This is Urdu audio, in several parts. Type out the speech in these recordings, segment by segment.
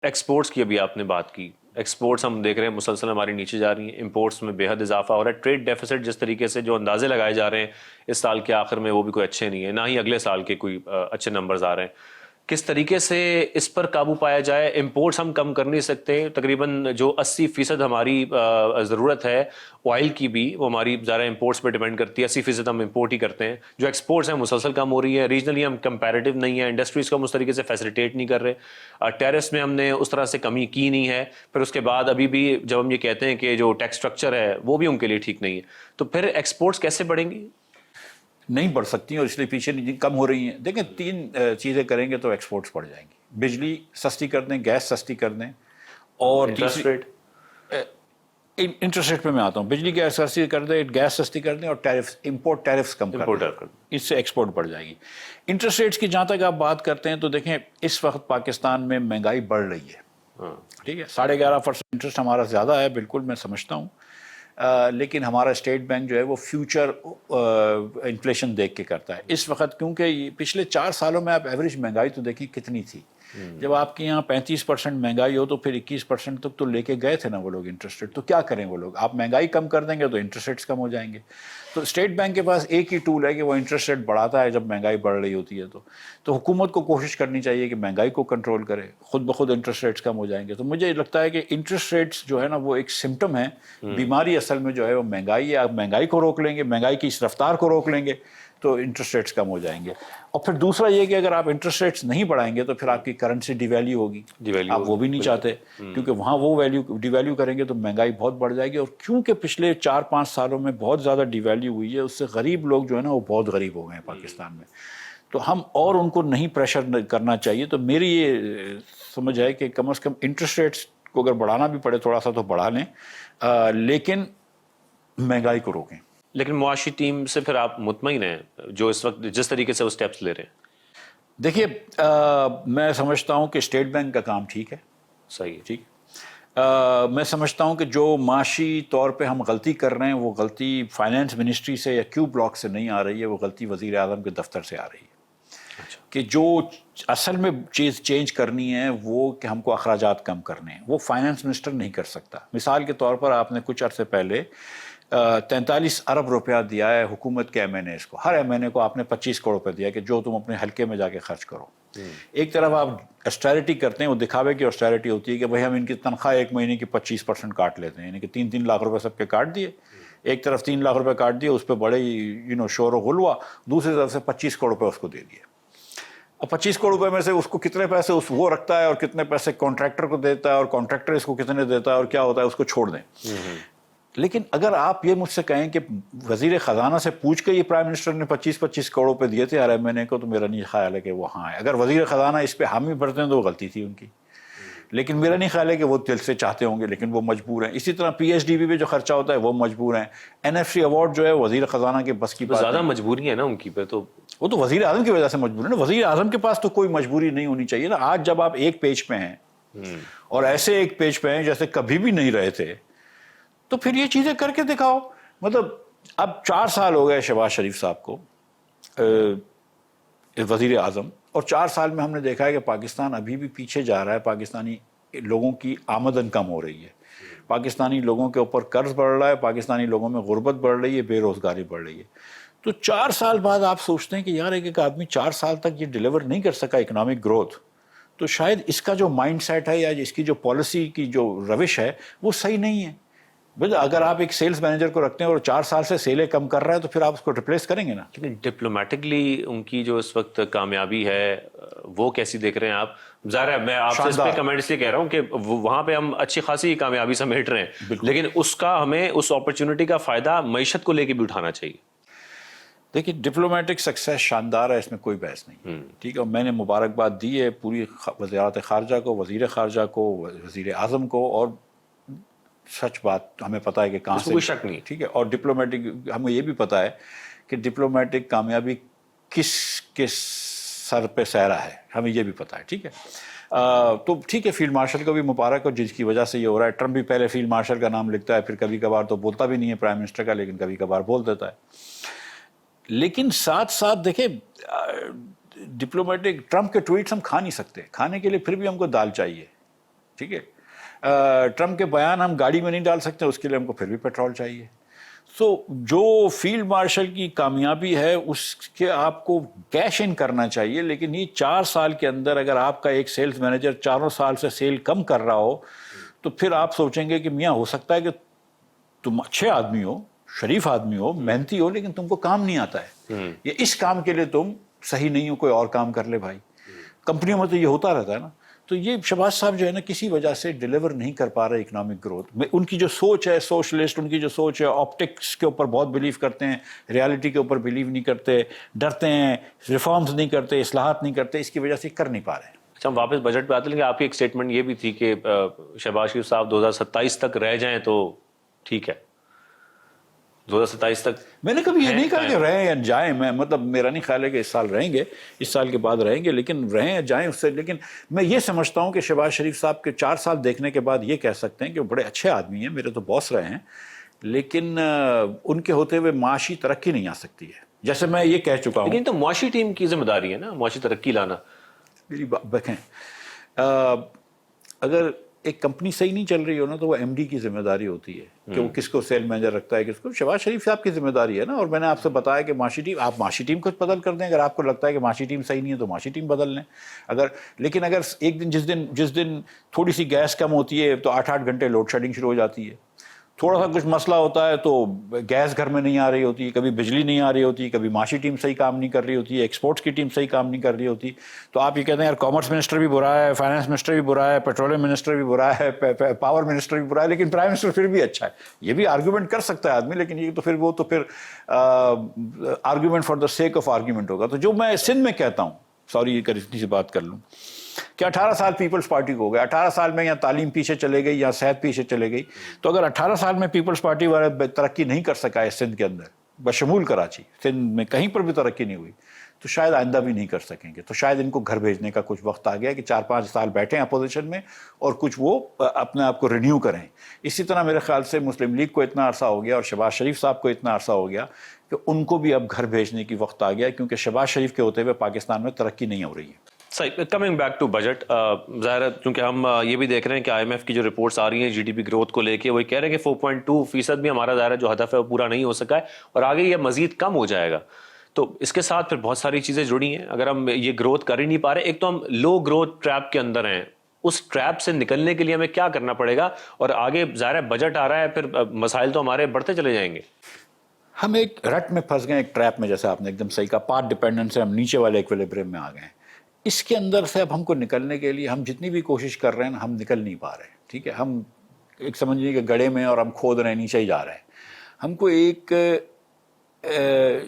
ایکسپورٹس کی ابھی آپ نے بات کی، ایکسپورٹس ہم دیکھ رہے ہیں مسلسل ہماری نیچے جا رہی ہیں، امپورٹس میں بے حد اضافہ ہو رہا ہے، ٹریڈ ڈیفیسٹ جس طریقے سے جو اندازے لگائے جا رہے ہیں اس سال کے آخر میں وہ بھی کوئی اچھے نہیں ہیں، نہ ہی اگلے سال کے کوئی اچھے نمبرز آ رہے ہیں. کس طریقے سے اس پر قابو پایا جائے؟ امپورٹس ہم کم کر نہیں سکتے، تقریباً جو 80% ہماری ضرورت ہے آئل کی بھی وہ ہماری زیادہ امپورٹس پہ ڈیپینڈ کرتی ہے، 80% ہم امپورٹ ہی کرتے ہیں. جو ایکسپورٹس ہیں مسلسل کم ہو رہی ہے، ریجنلی ہم کمپیریٹیو نہیں ہیں، انڈسٹریز کو ہم اس طریقے سے فیسیلیٹیٹ نہیں کر رہے، ٹیرس میں ہم نے اس طرح سے کمی کی نہیں ہے. پھر اس کے بعد ابھی بھی جب ہم یہ کہتے ہیں کہ جو ٹیکس اسٹرکچر ہے وہ بھی ان کے لیے ٹھیک نہیں ہے، تو پھر ایکسپورٹس کیسے بڑھیں گی؟ نہیں بڑھ سکتی اور اس لیے پیچھے کم ہو رہی ہیں. دیکھیں 3 چیزیں کریں گے تو ایکسپورٹس بڑھ جائیں گی. بجلی سستی کر دیں، گیس سستی کر دیں، اور انٹرسٹ ریٹ، انٹرسٹ ریٹ پہ میں آتا ہوں. بجلی گیس سستی کر دیں، گیس سستی کر دیں، اور ٹیرفس، امپورٹ ٹیرفس کم کر دیں. اس سے ایکسپورٹ بڑھ جائے گی. انٹرسٹ ریٹس کی جہاں تک آپ بات کرتے ہیں تو دیکھیں اس وقت پاکستان میں مہنگائی بڑھ رہی ہے، ٹھیک ہے. 11.5% انٹرسٹ ہمارا زیادہ ہے، بالکل میں سمجھتا ہوں، لیکن ہمارا اسٹیٹ بینک جو ہے وہ فیوچر انفلیشن دیکھ کے کرتا ہے اس وقت. کیونکہ پچھلے 4 سالوں میں آپ ایوریج مہنگائی تو دیکھیں کتنی تھی. جب آپ کے یہاں 35% مہنگائی ہو تو پھر 21% تک تو لے کے گئے تھے نا وہ لوگ انٹرسٹ ریٹ. تو کیا کریں وہ لوگ؟ آپ مہنگائی کم کر دیں گے تو انٹرسٹ ریٹس کم ہو جائیں گے. تو اسٹیٹ بینک کے پاس ایک ہی ٹول ہے کہ وہ انٹرسٹ ریٹ بڑھاتا ہے جب مہنگائی بڑھ رہی ہوتی ہے. تو حکومت کو کوشش کرنی چاہیے کہ مہنگائی کو کنٹرول کرے، خود بخود انٹرسٹ ریٹس کم ہو جائیں گے. تو مجھے لگتا ہے کہ انٹرسٹ ریٹس جو ہے نا وہ ایک سمٹم ہے، بیماری اصل میں جو ہے وہ مہنگائی ہے. آپ مہنگائی کو روک لیں گے، مہنگائی کی اس رفتار کو روک لیں گے تو انٹرسٹ ریٹس کم ہو جائیں گے. اور پھر دوسرا یہ کہ اگر آپ انٹرسٹ ریٹس نہیں بڑھائیں گے تو پھر آپ کی کرنسی ڈی ویلیو ہوگی. آپ وہ بھی نہیں چاہتے، کیونکہ وہاں وہ ویلیو ڈی ویلیو کریں گے تو مہنگائی بہت بڑھ جائے گی. اور کیونکہ پچھلے 4-5 سالوں میں بہت زیادہ ڈی ویلیو ہوئی ہے، اس سے غریب لوگ جو ہے نا وہ بہت غریب ہو گئے ہیں پاکستان میں. تو ہم اور ان کو نہیں پریشر کرنا چاہیے. تو میری یہ سمجھ ہے کہ کم از کم انٹرسٹ ریٹس کو اگر بڑھانا بھی پڑے تھوڑا سا تو بڑھا لیں، لیکن مہنگائی کو روکیں. لیکن معاشی ٹیم سے پھر آپ مطمئن ہیں جو اس وقت جس طریقے سے وہ سٹیپس لے رہے ہیں؟ دیکھیے میں سمجھتا ہوں کہ اسٹیٹ بینک کا کام ٹھیک ہے، صحیح ہے. ٹھیک. میں سمجھتا ہوں کہ جو معاشی طور پہ ہم غلطی کر رہے ہیں وہ غلطی فائنینس منسٹری سے یا کیو بلاک سے نہیں آ رہی ہے، وہ غلطی وزیر اعظم کے دفتر سے آ رہی ہے. کہ جو اصل میں چیز چینج کرنی ہے وہ کہ ہم کو اخراجات کم کرنے ہیں، وہ فائنینس منسٹر نہیں کر سکتا. مثال کے طور پر آپ نے کچھ عرصے پہلے 43 ارب روپیہ دیا ہے حکومت کے MNAs کو. ہر MNA کو آپ نے 25 کروڑ روپے دیا کہ جو تم اپنے حلقے میں جا کے خرچ کرو. ایک طرف آپ اسٹیرٹی کرتے ہیں، وہ دکھاوے کی اسٹیرٹی ہوتی ہے کہ بھائی ہم ان کی تنخواہ ایک مہینے کی 25% کاٹ لیتے ہیں، یعنی کہ 3 لاکھ روپے سب کے کاٹ دیے. ایک طرف 3 لاکھ روپے کاٹ دیے، اس پہ بڑے شور و غل ہوا. دوسری طرف سے 25 کروڑ روپے اس کو دے دیے. اور 25 کروڑ روپے میں سے اس کو کتنے پیسے وہ رکھتا ہے اور کتنے پیسے کانٹریکٹر کو دیتا ہے اور کانٹریکٹر اس کو کتنے دیتا ہے اور کیا ہوتا ہے اس کو چھوڑ دیں. لیکن اگر آپ یہ مجھ سے کہیں کہ وزیر خزانہ سے پوچھ کے یہ پرائم منسٹر نے 25 کروڑ روپے دیے تھے ہر MNA کو، تو میرا نہیں خیال ہے کہ وہ ہاں ہے. اگر وزیر خزانہ اس پہ حامی بھرتے ہیں تو وہ غلطی تھی ان کی، لیکن میرا نہیں خیال ہے کہ وہ دل سے چاہتے ہوں گے، لیکن وہ مجبور ہیں. اسی طرح PHDB پہ جو خرچہ ہوتا ہے وہ مجبور ہیں. NFC ایوارڈ جو ہے وزیر خزانہ کے بس کی بات زیادہ مجبوری ہے نا ان کی پہ، تو وہ تو وزیر اعظم کی وجہ سے مجبور ہے نا. وزیر اعظم کے پاس تو کوئی مجبوری نہیں ہونی چاہیے نا. آج جب آپ ایک پیج پہ ہیں اور ایسے ایک پیج پہ ہیں جیسے کبھی بھی نہیں رہے تھے، تو پھر یہ چیزیں کر کے دکھاؤ. مطلب اب 4 سال ہو گئے شہباز شریف صاحب کو وزیر اعظم، اور 4 سال میں ہم نے دیکھا ہے کہ پاکستان ابھی بھی پیچھے جا رہا ہے. پاکستانی لوگوں کی آمدن کم ہو رہی ہے، پاکستانی لوگوں کے اوپر قرض بڑھ رہا ہے، پاکستانی لوگوں میں غربت بڑھ رہی ہے، بے روزگاری بڑھ رہی ہے. تو 4 سال بعد آپ سوچتے ہیں کہ یار ایک آدمی 4 سال تک یہ ڈیلیور نہیں کر سکا اکنامک گروتھ، تو شاید اس کا جو مائنڈ سیٹ ہے یا اس کی جو پالیسی کی جو روش ہے وہ صحیح نہیں ہے. اگر آپ ایک سیلز مینیجر کو رکھتے ہیں اور 4 سال سے سیلیں کم کر رہا ہے تو پھر آپ اس کو ریپلیس کریں گے نا. لیکن ڈپلومیٹکلی ان کی جو اس وقت کامیابی ہے وہ کیسی دیکھ رہے ہیں آپ؟ ظاہر ہے میں آپ سے اس پہ کمنٹ اس لیے کہہ رہا ہوں کہ وہاں پہ ہم اچھی خاصی کامیابی سمیٹ رہے ہیں، لیکن اس کا ہمیں اس اپرچونٹی کا فائدہ معیشت کو لے کے بھی اٹھانا چاہیے. دیکھیے ڈپلومیٹک سکسیس شاندار ہے، اس میں کوئی بحث نہیں، ٹھیک ہے. میں نے مبارکباد دی ہے پوری وزارت خارجہ کو، وزیر خارجہ کو، وزیر اعظم کو، اور سچ بات ہمیں پتہ ہے کہ کہاں سے، کوئی شک نہیں، ٹھیک ہے. اور ڈپلومیٹک ہمیں یہ بھی پتہ ہے کہ ڈپلومیٹک کامیابی کس کس سر پہ سہرا ہے، ہمیں یہ بھی پتہ ہے، ٹھیک ہے. تو ٹھیک ہے، فیلڈ مارشل کو بھی مبارک ہو جس کی وجہ سے یہ ہو رہا ہے. ٹرمپ بھی پہلے فیلڈ مارشل کا نام لکھتا ہے، پھر کبھی کبھار تو بولتا بھی نہیں ہے پرائم منسٹر کا، لیکن کبھی کبھار بول دیتا ہے. لیکن ساتھ ساتھ دیکھیں ڈپلومیٹک ٹرمپ کے ٹویٹس ہم کھا نہیں سکتے، کھانے کے لیے پھر بھی ہم کو دال چاہیے. ٹھیک ہے. ٹرمپ کے بیان ہم گاڑی میں نہیں ڈال سکتے, اس کے لیے ہم کو پھر بھی پیٹرول چاہیے. سو جو فیلڈ مارشل کی کامیابی ہے اس کے آپ کو کیش ان کرنا چاہیے, لیکن یہ 4 سال کے اندر اگر آپ کا ایک سیلز مینیجر 4 سال سے سیل کم کر رہا ہو تو پھر آپ سوچیں گے کہ میاں ہو سکتا ہے کہ تم اچھے آدمی ہو, شریف آدمی ہو, محنتی ہو, لیکن تم کو کام نہیں آتا ہے, یا اس کام کے لیے تم صحیح نہیں ہو, کوئی اور کام کر لے بھائی. کمپنیوں میں تو یہ ہوتا رہتا ہے نا. تو یہ شہباز صاحب جو ہے نا کسی وجہ سے ڈیلیور نہیں کر پا رہے اکنامک گروتھ میں. ان کی جو سوچ ہے سوشلسٹ, ان کی جو سوچ ہے آپٹکس کے اوپر بہت بلیو کرتے ہیں, ریالٹی کے اوپر بلیو نہیں کرتے, ڈرتے ہیں, ریفارمز نہیں کرتے, اصلاحات نہیں کرتے, اس کی وجہ سے کر نہیں پا رہے ہیں. اچھا, ہم واپس بجٹ پہ آتے ہیں. آپ کی ایک اسٹیٹمنٹ یہ بھی تھی کہ شہباز شریف صاحب 2027 تک رہ جائیں تو ٹھیک ہے, 2027 تک. میں نے کبھی یہ نہیں کہا کہ رہیں یا جائیں, میں مطلب میرا نہیں خیال ہے کہ اس سال رہیں گے, اس سال کے بعد رہیں گے, لیکن رہیں یا جائیں اس سے. لیکن میں یہ سمجھتا ہوں کہ شہباز شریف صاحب کے 4 سال دیکھنے کے بعد یہ کہہ سکتے ہیں کہ وہ بڑے اچھے آدمی ہیں, میرے تو باس رہے ہیں, لیکن ان کے ہوتے ہوئے معاشی ترقی نہیں آ سکتی ہے, جیسے میں یہ کہہ چکا ہوں. لیکن تو معاشی ٹیم کی ذمہ داری ہے نا معاشی ترقی لانا. میری بات دیکھیں, اگر ایک کمپنی صحیح نہیں چل رہی ہو نا تو وہ ایم ڈی کی ذمہ داری ہوتی ہے کہ وہ کس کو سیل مینیجر رکھتا ہے, کس کو. شہباز شریف صاحب کی ذمہ داری ہے نا. اور میں نے آپ سے بتایا کہ معاشی ٹیم, آپ معاشی ٹیم کو بدل کر دیں, اگر آپ کو لگتا ہے کہ معاشی ٹیم صحیح نہیں ہے تو معاشی ٹیم بدل لیں. لیکن اگر ایک دن جس دن تھوڑی سی گیس کم ہوتی ہے تو 8 گھنٹے لوڈ شیڈنگ شروع ہو جاتی ہے, تھوڑا سا کچھ مسئلہ ہوتا ہے تو گیس گھر میں نہیں آ رہی ہوتی, کبھی بجلی نہیں آ رہی ہوتی, کبھی معاشی ٹیم صحیح کام نہیں کر رہی ہوتی, ایکسپورٹس کی ٹیم صحیح کام نہیں کر رہی ہوتی, تو آپ یہ کہتے ہیں یار کامرس منسٹر بھی برا ہے, فائنانس منسٹر بھی برا ہے, پیٹرولیم منسٹر بھی برا ہے, پاور منسٹر بھی برا ہے, لیکن پرائم منسٹر پھر بھی اچھا ہے. یہ بھی آرگیومنٹ کر سکتا ہے آدمی, لیکن یہ تو پھر argument for the sake of argument ہوگا. تو جو میں سندھ میں کہتا ہوں, سوری یہ اتنی سی بات کر لوں, کہ 18 سال پیپلز پارٹی کو ہو گیا, 18 سال میں یا تعلیم پیچھے چلے گئی یا صحت پیچھے چلے گئی, تو اگر 18 سال میں پیپلز پارٹی والے ترقی نہیں کر سکا ہے سندھ کے اندر بشمول کراچی, سندھ میں کہیں پر بھی ترقی نہیں ہوئی, تو شاید آئندہ بھی نہیں کر سکیں گے. تو شاید ان کو گھر بھیجنے کا کچھ وقت آ گیا کہ 4-5 سال بیٹھیں اپوزیشن میں اور کچھ وہ اپنے آپ کو رینیو کریں. اسی طرح میرے خیال سے مسلم لیگ کو اتنا عرصہ ہو گیا اور شہباز شریف صاحب کو اتنا عرصہ ہو گیا کہ ان کو بھی اب گھر بھیجنے کی وقت آ گیا, کیونکہ شہباز شریف کے ہوتے ہوئے پاکستان میں ترقی نہیں ہو رہی ہے. صحیح. کمنگ بیک ٹو بجٹ, ظاہر ہے کیونکہ ہم یہ بھی دیکھ رہے ہیں کہ آئی ایم ایف کی جو رپورٹس آ رہی ہیں جی ڈی پی گروتھ کو لے کے, وہ کہہ رہے ہیں کہ 4.2% بھی ہمارا ظاہر ہے جو ہدف ہے وہ پورا نہیں ہو سکا ہے اور آگے یہ مزید کم ہو جائے گا. تو اس کے ساتھ پھر بہت ساری چیزیں جڑی ہیں. اگر ہم یہ گروتھ کر ہی نہیں پا رہے, ایک تو ہم لو گروتھ ٹریپ کے اندر ہیں, اس ٹریپ سے نکلنے کے لیے ہمیں کیا کرنا پڑے گا, اور آگے ظاہر ہے بجٹ آ رہا ہے, پھر مسائل تو ہمارے بڑھتے چلے جائیں گے. ہم ایک رٹ میں پھنس گئے, ایک ٹریپ میں, جیسے آپ نے ایک دم صحیح کہا, پارٹ ڈیپینڈنس سے ہم نیچے والے ایکویلیبریم میں آ گئے ہیں. اس کے اندر سے اب ہم کو نکلنے کے لیے ہم جتنی بھی کوشش کر رہے ہیں ہم نکل نہیں پا رہے ہیں. ٹھیک ہے, ہم ایک سمجھیے کہ گڑھے میں اور ہم کھود رہے ہیں, نیچے ہی جا رہے ہیں. ہم کو ایک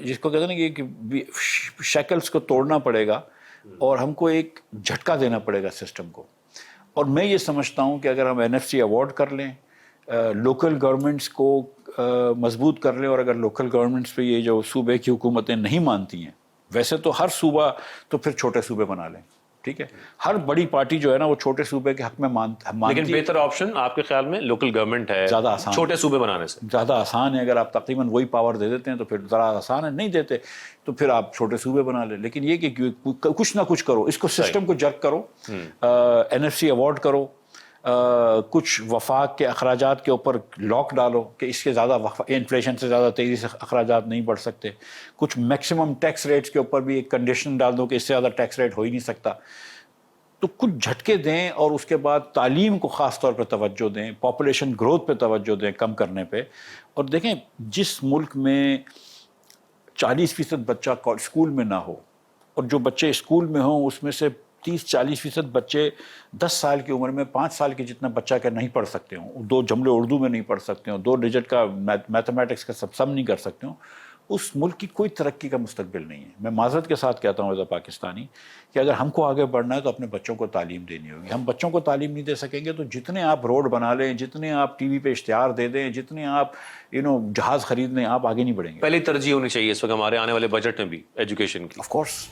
جس کو کہتے ہیں کہ شیکلز کو توڑنا پڑے گا اور ہم کو ایک جھٹکا دینا پڑے گا سسٹم کو. اور میں یہ سمجھتا ہوں کہ اگر ہم NFC ایوارڈ کر لیں, لوکل گورنمنٹس کو مضبوط کر لیں, اور اگر لوکل گورنمنٹس پہ یہ جو صوبے کی حکومتیں نہیں مانتی ہیں, ویسے تو ہر صوبہ تو پھر چھوٹے صوبے بنا لیں. ٹھیک ہے, ہر بڑی پارٹی جو ہے نا وہ چھوٹے صوبے کے حق میں مانتی ہے. لیکن بہتر آپشن آپ کے خیال میں لوکل گورنمنٹ ہے, زیادہ آسان, چھوٹے صوبے بنانے سے زیادہ آسان ہے. اگر آپ تقریباً وہی پاور دے دیتے ہیں تو پھر ذرا آسان ہے, نہیں دیتے تو پھر آپ چھوٹے صوبے بنا لیں. لیکن یہ کہ کچھ نہ کچھ کرو, اس کو سسٹم کو جرک کرو, NFC ایوارڈ کرو, کچھ وفاق کے اخراجات کے اوپر لاک ڈالو کہ اس کے زیادہ انفلیشن سے زیادہ تیزی سے اخراجات نہیں بڑھ سکتے, کچھ میکسیمم ٹیکس ریٹس کے اوپر بھی ایک کنڈیشن ڈال دو کہ اس سے زیادہ ٹیکس ریٹ ہو ہی نہیں سکتا. تو کچھ جھٹکے دیں, اور اس کے بعد تعلیم کو خاص طور پہ توجہ دیں, پاپولیشن گروتھ پہ توجہ دیں کم کرنے پہ. اور دیکھیں جس ملک میں 40% بچہ اسکول میں نہ ہو, اور جو بچے اسکول میں ہوں اس میں سے 30-40% بچے 10 سال کی عمر میں 5 سال کے جتنا بچہ کا نہیں پڑھ سکتے ہوں, 2 جملے اردو میں نہیں پڑھ سکتے ہوں, 2 ڈیجٹ کا میتھمیٹکس کا سم نہیں کر سکتے ہوں, اس ملک کی کوئی ترقی کا مستقبل نہیں ہے. میں معذرت کے ساتھ کہتا ہوں ایز اے پاکستانی کہ اگر ہم کو آگے بڑھنا ہے تو اپنے بچوں کو تعلیم دینی ہوگی. ہم بچوں کو تعلیم نہیں دے سکیں گے تو جتنے آپ روڈ بنا لیں, جتنے آپ ٹی وی پہ اشتہار دے دیں, جتنے آپ جہاز خرید لیں, آپ آگے نہیں بڑھیں گے. پہلی ترجیح ہونی چاہیے اس وقت ہمارے آنے والے بجٹ میں بھی ایجوکیشن کی. Of course